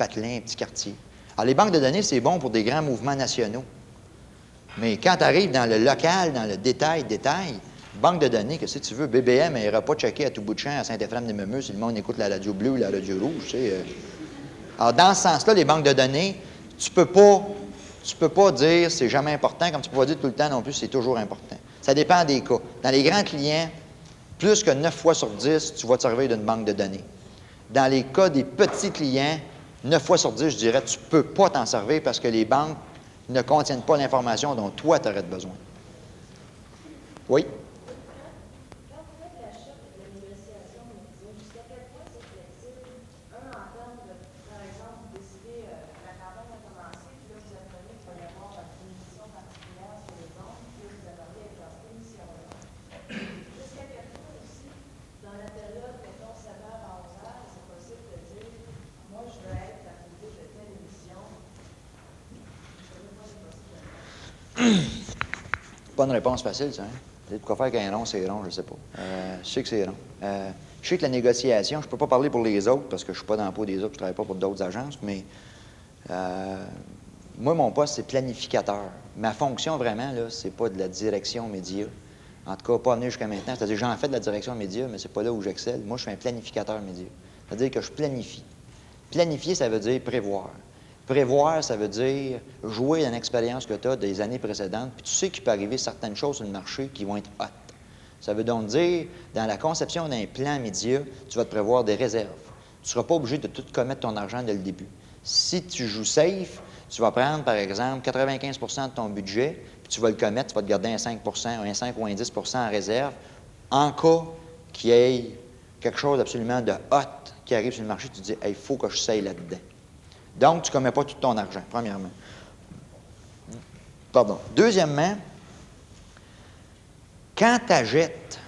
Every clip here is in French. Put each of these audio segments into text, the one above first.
patelin, un petit quartier. Alors, les banques de données, c'est bon pour des grands mouvements nationaux. Mais quand tu arrives dans le local, dans le détail, banque de données, qu'est-ce que tu veux? BBM n'ira pas checker à tout bout de champ à Saint-Éphrem-des-Meumeux si le monde écoute la radio bleue ou la radio rouge. Tu sais. Alors, dans ce sens-là, les banques de données, tu peux pas dire c'est jamais important, comme tu peux pas dire tout le temps non plus c'est toujours important. Ça dépend des cas. Dans les grands clients, plus que 9 fois sur 10, tu vas te servir d'une banque de données. Dans les cas des petits clients, 9 fois sur 10, je dirais, tu ne peux pas t'en servir parce que les banques ne contiennent pas l'information dont toi, tu aurais besoin. Oui? Pas une réponse facile, ça. Hein? Pourquoi faire qu'un rond, c'est rond, je ne sais pas. Je sais que c'est rond. Je sais que la négociation, je ne peux pas parler pour les autres parce que je ne suis pas dans la peau des autres, je ne travaille pas pour d'autres agences, mais moi, mon poste, c'est planificateur. Ma fonction, vraiment, là, c'est pas de la direction média. En tout cas, pas amené jusqu'à maintenant. C'est-à-dire j'en fais de la direction média, mais c'est pas là où j'excelle. Moi, je suis un planificateur média. C'est-à-dire que je planifie. Planifier, ça veut dire prévoir. Prévoir, ça veut dire jouer dans l'expérience que tu as des années précédentes, puis tu sais qu'il peut arriver certaines choses sur le marché qui vont être hautes. Ça veut donc dire, dans la conception d'un plan média, tu vas te prévoir des réserves. Tu ne seras pas obligé de tout commettre ton argent dès le début. Si tu joues safe, tu vas prendre, par exemple, 95 de ton budget, puis tu vas le commettre, tu vas te garder un 5 un 5 ou un 10 en réserve, en cas qu'il y ait quelque chose absolument de hot qui arrive sur le marché, tu te dis « il faut que je saille là-dedans ». Donc, tu ne commets pas tout ton argent, premièrement. Pardon. Deuxièmement, quand tu achètes,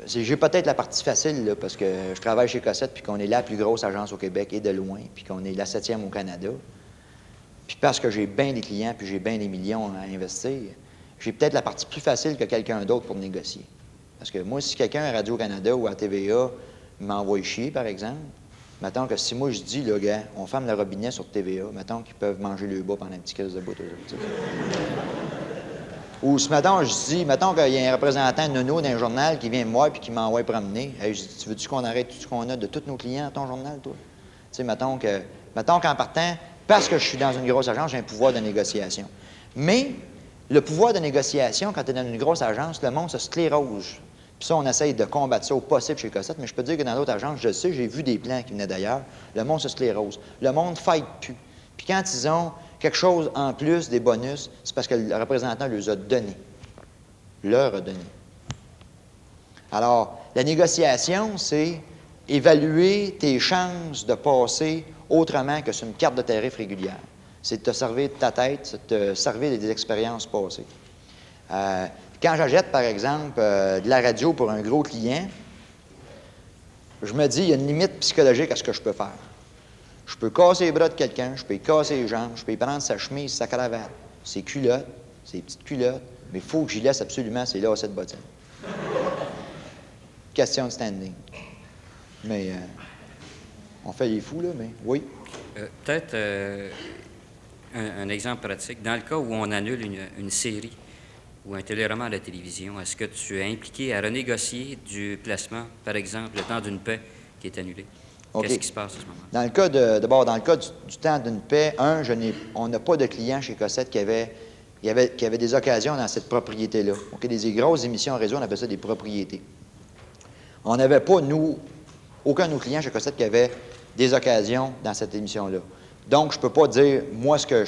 j'ai peut-être la partie facile, là, parce que je travaille chez Cossette, puis qu'on est la plus grosse agence au Québec et de loin, puis qu'on est la 7e au Canada, puis parce que j'ai bien des clients, puis j'ai bien des millions à investir, j'ai peut-être la partie plus facile que quelqu'un d'autre pour négocier. Parce que moi, si quelqu'un à Radio-Canada ou à TVA m'envoie chier, par exemple, mettons que si moi je dis, là, gars, on ferme le robinet sur TVA, mettons qu'ils peuvent manger le bas pendant un petit crise de bout, eux autres. Ou si, mettons, je dis, mettons qu'il y a un représentant de nono d'un journal qui vient me voir et qui m'envoie promener. Hey, je dis, tu veux-tu qu'on arrête tout ce qu'on a de tous nos clients à ton journal, toi? Tu sais, mettons qu'en partant, parce que je suis dans une grosse agence, j'ai un pouvoir de négociation. Mais le pouvoir de négociation, quand tu es dans une grosse agence, le monde se sclérose. Puis ça, on essaye de combattre ça au possible chez Cossette, mais je peux te dire que dans d'autres agences, je le sais, j'ai vu des plans qui venaient d'ailleurs, le monde se sclérose. Le monde ne fight plus. Puis quand ils ont quelque chose en plus, des bonus, c'est parce que le représentant leur a donné. Leur a donné. Alors, la négociation, c'est évaluer tes chances de passer autrement que sur une carte de tarif régulière. C'est de te servir de ta tête, c'est de te servir des expériences passées. Quand j'achète, par exemple, de la radio pour un gros client, je me dis, il y a une limite psychologique à ce que je peux faire. Je peux casser les bras de quelqu'un, je peux lui casser les jambes, je peux lui prendre sa chemise, sa cravate, ses culottes, ses petites culottes, mais il faut que j'y laisse absolument ses lacets de bottine. Question de standing. Mais on fait les fous, là, mais oui. Peut-être un exemple pratique. Dans le cas où on annule une série ou un téléroman à la télévision, est-ce que tu es impliqué à renégocier du placement, par exemple, le temps d'une paix qui est annulé? Okay. Qu'est-ce qui se passe à ce moment-là? Dans le cas d'abord, dans le cas du temps d'une paix, on n'a pas de clients chez Cossette qui avaient des occasions dans cette propriété-là. Okay? Des grosses émissions en réseau, on appelle ça des propriétés. On n'avait pas, nous, aucun de nos clients chez Cossette qui avait des occasions dans cette émission-là. Donc, je ne peux pas dire, moi, ce que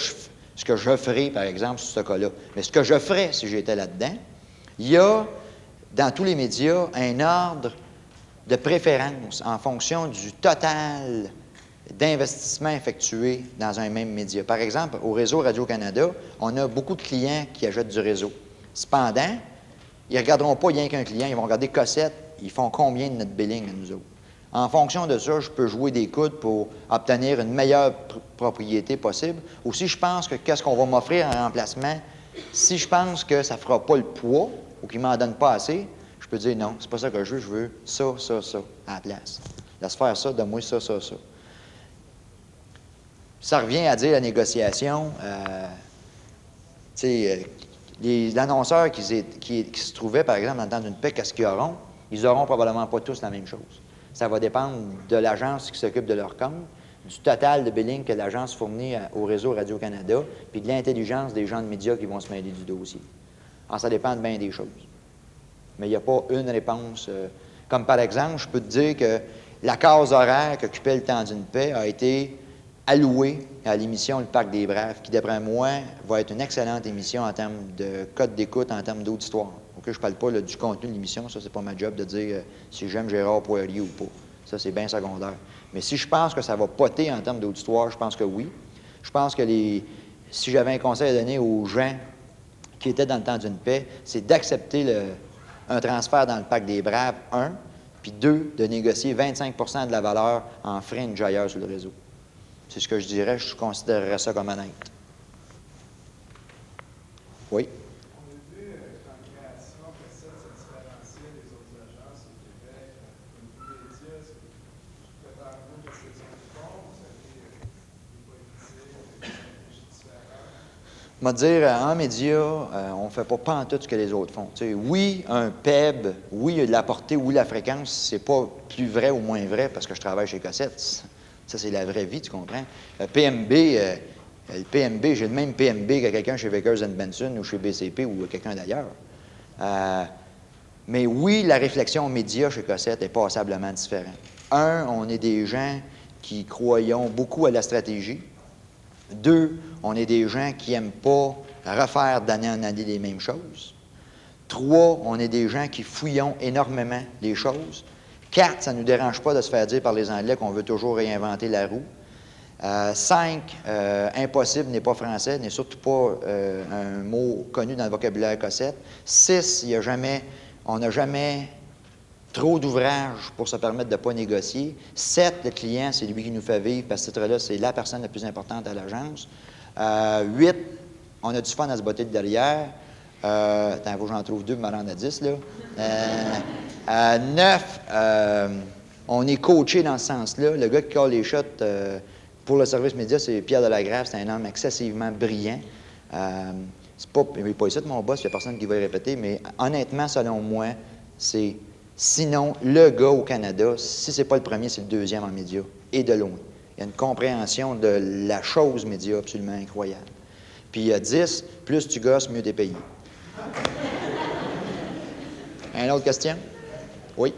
je ferais, par exemple, sur ce cas-là. Mais ce que je ferais si j'étais là-dedans, il y a, dans tous les médias, un ordre de préférence en fonction du total d'investissement effectué dans un même média. Par exemple, au réseau Radio-Canada, on a beaucoup de clients qui achètent du réseau. Cependant, ils ne regarderont pas rien qu'un client, ils vont regarder Cossette, ils font combien de notre billing à nous autres. En fonction de ça, je peux jouer des coudes pour obtenir une meilleure propriété possible. Ou si je pense que qu'est-ce qu'on va m'offrir en remplacement, si je pense que ça ne fera pas le poids ou qu'il ne m'en donne pas assez, je peux dire non, c'est pas ça que je veux à la place. Laisse faire ça, donne-moi ça. Ça revient à dire la négociation. Les annonceurs qui se trouvaient, par exemple, dans le temps d'une paix, qu'est-ce qu'ils auront? Ils auront probablement pas tous la même chose. Ça va dépendre de l'agence qui s'occupe de leur compte, du total de billing que l'agence fournit au réseau Radio-Canada, puis de l'intelligence des gens de médias qui vont se mêler du dossier. Alors, ça dépend de bien des choses. Mais il n'y a pas une réponse. Comme par exemple, je peux te dire que la case horaire qu'occupait le temps d'une paix a été allouée à l'émission Le Parc des Braves, qui, d'après moi, va être une excellente émission en termes de code d'écoute, en termes d'auditoire. OK, je ne parle pas là, du contenu de l'émission, ça, c'est pas ma job de dire si j'aime Gérard Poirier ou pas. Ça, c'est bien secondaire. Mais si je pense que ça va poter en termes d'auditoire, je pense que oui. Je pense que si j'avais un conseil à donner aux gens qui étaient dans le temps d'une paix, c'est d'accepter un transfert dans le Parc des Braves, 1, puis 2, de négocier 25 de la valeur en fringe ailleurs sur le réseau. C'est ce que je dirais, je considérerais ça comme honnête. Oui? On a vu qu'en création, que ça différenciait des autres agences au Québec, au niveau médias, est-ce que peut-être vous, de ces autres fonds, vous avez des politiques, des stratégies différentes? Je vais dire, en média, on ne fait pas pantoute ce que les autres font. Tu sais, oui, un PEB, oui, il y a de la portée, oui, la fréquence, c'est pas plus vrai ou moins vrai parce que je travaille chez Cossette. Ça, c'est la vraie vie, tu comprends? Le PMB, j'ai le même PMB que quelqu'un chez Vickers Benson ou chez BCP ou quelqu'un d'ailleurs. Mais oui, la réflexion média chez Cossette est passablement différente. On est des gens qui croyons beaucoup à la stratégie. 2, on est des gens qui n'aiment pas refaire d'année en année les mêmes choses. 3, on est des gens qui fouillons énormément les choses. 4, ça ne nous dérange pas de se faire dire par les Anglais qu'on veut toujours réinventer la roue. 5, impossible n'est pas français, n'est surtout pas un mot connu dans le vocabulaire Cossette. 6, on n'a jamais trop d'ouvrages pour se permettre de ne pas négocier. 7, le client, c'est lui qui nous fait vivre, parce que ce titre-là, c'est la personne la plus importante à l'agence. 8, on a du fun à se botter de derrière. Attends, faut que j'en trouve 2 pour me rendre à 10, là. 9, on est coaché dans ce sens-là. Le gars qui colle les shots pour le service média, c'est Pierre Delagrave. C'est un homme excessivement brillant. C'est pas, il n'est pas ici de mon boss, il n'y a personne qui va y répéter, mais honnêtement, selon moi, c'est sinon le gars au Canada, si c'est pas le premier, c'est le deuxième en média, et de loin. Il y a une compréhension de la chose média absolument incroyable. Puis il y a 10, plus tu gosses, mieux t'es payé. Une autre question? Oui?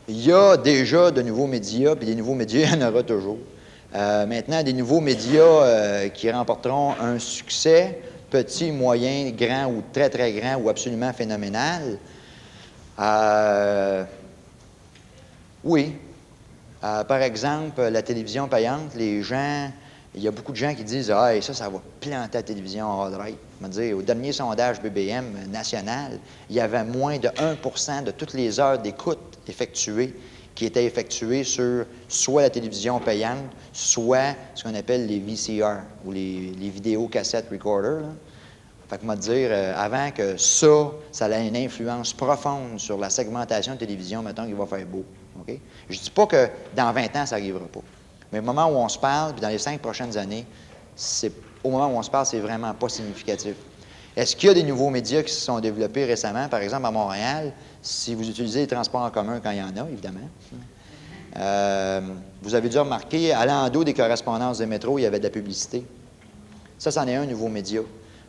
Il y a déjà de nouveaux médias, puis des nouveaux médias, il y en aura toujours. Maintenant, des nouveaux médias qui remporteront un succès, petit, moyen, grand ou très, très grand ou absolument phénoménal. Oui. Par exemple, la télévision payante, il y a beaucoup de gens qui disent « Ah, ça va planter la télévision all right. » Je veux dire, au dernier sondage BBM national, il y avait moins de 1 de toutes les heures d'écoute effectuées qui étaient effectuées sur soit la télévision payante, soit ce qu'on appelle les VCR, ou les vidéos cassettes recorders. Là. Fait que moi dire, avant que ça ait une influence profonde sur la segmentation de télévision, mettons qu'il va faire beau. Okay? Je ne dis pas que dans 20 ans, ça n'arrivera pas. Mais au moment où on se parle, puis dans les 5 prochaines années, au moment où on se parle, c'est vraiment pas significatif. Est-ce qu'il y a des nouveaux médias qui se sont développés récemment? Par exemple, à Montréal, si vous utilisez les transports en commun, quand il y en a, évidemment, vous avez dû remarquer, à l'endos des correspondances de métro, il y avait de la publicité. Ça, c'en est un nouveau média.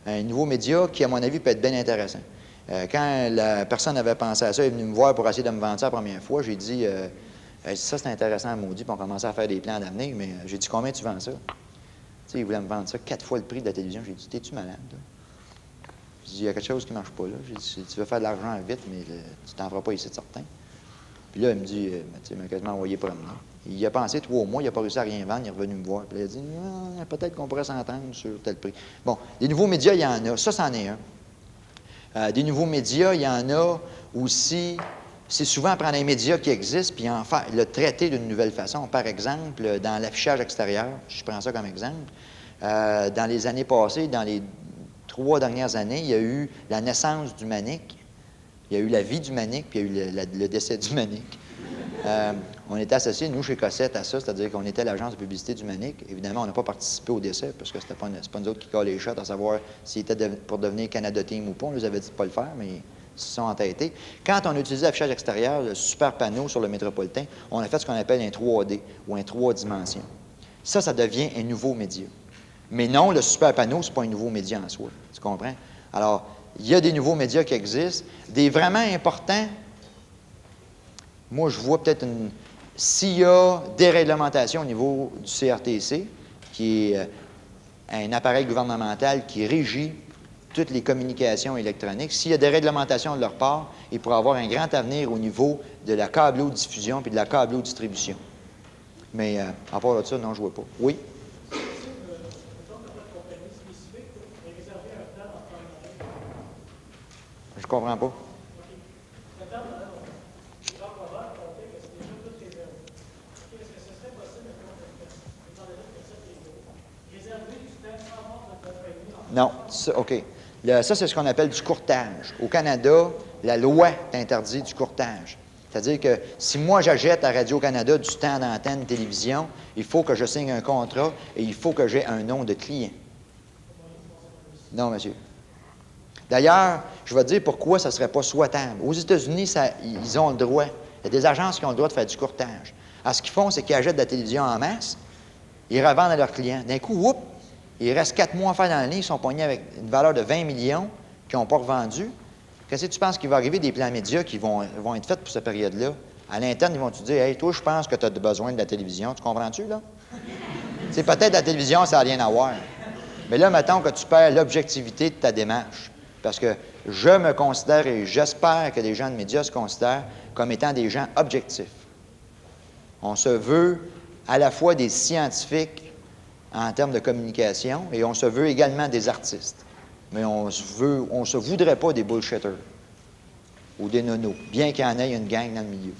Un nouveau média qui, à mon avis, peut être bien intéressant. Quand la personne avait pensé à ça, elle est venue me voir pour essayer de me vendre ça la première fois, j'ai dit, ça, c'est intéressant, maudit, puis on commençait à faire des plans d'avenir, mais j'ai dit, combien tu vends ça? Tu sais, il voulait me vendre ça 4 fois le prix de la télévision. J'ai dit, t'es-tu malade, toi? J'ai dit, il y a quelque chose qui ne marche pas là. J'ai dit, tu veux faire de l'argent vite, mais tu t'en feras pas ici de certain. Puis là, il me dit, il m'a quasiment envoyé promener. Il y a pensé 3 mois, il n'a pas réussi à rien vendre, il est revenu me voir. Puis là, il a dit, peut-être qu'on pourrait s'entendre sur tel prix. Bon, des nouveaux médias, il y en a. Ça, c'en est un. Des nouveaux médias, il y en a aussi. C'est souvent prendre un média qui existe puis le traiter d'une nouvelle façon. Par exemple, dans l'affichage extérieur, je prends ça comme exemple, dans les années passées, dans les 3 dernières années, il y a eu la naissance du Manic, il y a eu la vie du Manic, puis il y a eu le décès du Manic. On était associés, nous, chez Cossette, à ça, c'est-à-dire qu'on était l'agence de publicité du Manic. Évidemment, on n'a pas participé au décès, parce que c'est pas nous autres qui collent les shots à savoir s'ils étaient pour devenir Canada Team ou pas. On nous avait dit de ne pas le faire, mais ils se sont entêtés. Quand on a utilisé l'affichage extérieur, le super panneau sur le métropolitain, on a fait ce qu'on appelle un 3D ou un 3 dimensions. Ça devient un nouveau média. Mais non, le super panneau, ce n'est pas un nouveau média en soi. Tu comprends? Alors, il y a des nouveaux médias qui existent. Des vraiment importants, moi, je vois peut-être s'il y a des réglementations au niveau du CRTC, qui est un appareil gouvernemental qui régit toutes les communications électroniques, s'il y a des réglementations de leur part, il pourrait avoir un grand avenir au niveau de la câblo-diffusion puis de la câblo-distribution. Mais à part de ça, non, je ne vois pas. Oui? Je comprends pas. Non, ça, OK. Ça, c'est ce qu'on appelle du courtage. Au Canada, la loi t'interdit du courtage. C'est-à-dire que si moi, j'achète à Radio-Canada du temps d'antenne télévision, il faut que je signe un contrat et il faut que j'ai un nom de client. Non, monsieur. D'ailleurs, je vais te dire pourquoi ça ne serait pas souhaitable. Aux États-Unis, ils ont le droit. Il y a des agences qui ont le droit de faire du courtage. Alors, ce qu'ils font, c'est qu'ils achètent de la télévision en masse, ils revendent à leurs clients. D'un coup, whoop, il reste 4 mois à faire dans l'année, ils sont pognés avec une valeur de 20 millions qu'ils n'ont pas revendu. Qu'est-ce que tu penses qu'il va arriver des plans médias qui vont être faits pour cette période-là? À l'interne, ils vont te dire, « Hey, toi, je pense que tu as besoin de la télévision. » Tu comprends-tu, là? C'est peut-être la télévision, ça n'a rien à voir. Mais là, mettons que tu perds l'objectivité de ta démarche. Parce que je me considère et j'espère que les gens de médias se considèrent comme étant des gens objectifs. On se veut à la fois des scientifiques en termes de communication et on se veut également des artistes. Mais on se voudrait pas des bullshitters ou des nonos, bien qu'il y en ait une gang dans le milieu,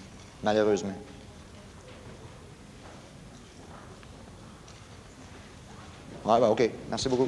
malheureusement. Ouais, ben OK. Merci beaucoup.